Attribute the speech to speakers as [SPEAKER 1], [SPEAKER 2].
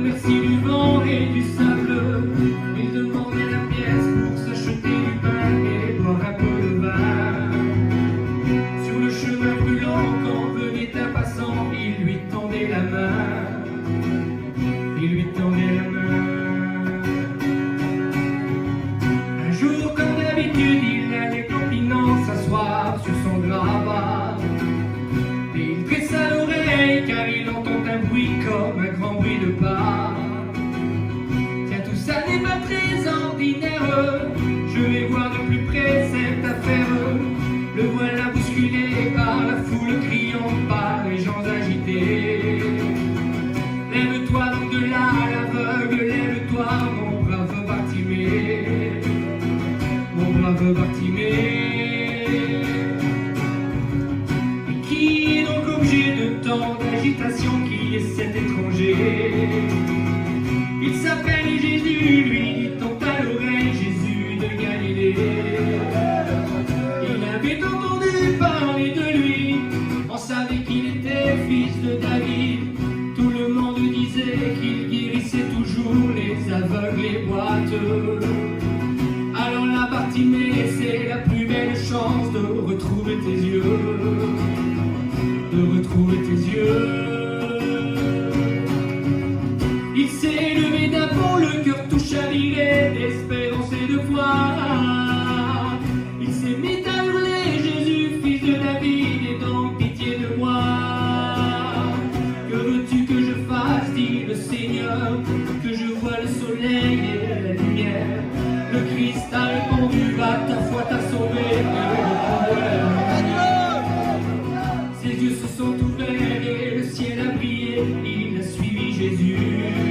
[SPEAKER 1] merci du vent et du sable. Il demandait la pièce pour s'acheter du pain et boire un peu de vin. Sur le chemin brûlant, quand venait un passant, il lui tendait la main. Il lui tendait la main. Un jour, comme d'habitude, il allait campinant s'asseoir sur son grabat. Et il dressa l'oreille car il entend un bruit comme un grand bruit de pas. Tiens, tout ça n'est pas très ordinaire. Je vais voir de plus près cette affaire. Le voilà bousculé par la foule criant, par les gens agités. Lève-toi donc de là, l'aveugle, lève-toi, mon brave Bartimée. Mon brave Bartimée. Et qui est donc objet de tant d'agitation? Qui est cet étranger? Il s'appelle Jésus, lui dit-on à l'oreille, Jésus de Galilée. Il avait entendu parler de lui, on savait qu'il était fils de David. Tout le monde disait qu'il guérissait toujours les aveugles et boiteux. Alors la Bartimée, c'est la plus belle chance de retrouver tes yeux, de retrouver tes yeux. Il s'est levé d'un bond, le cœur tout chaviré d'espérance et de foi. Il s'est mis à hurler, Jésus, fils de David, aie donc pitié de moi. Que veux-tu que je fasse, dit le Seigneur, que je vois le soleil et la lumière. Le Christ a répondu, va, ta foi t'a sauvé, ses yeux se sont ouverts et le ciel a brillé, il a suivi Jésus.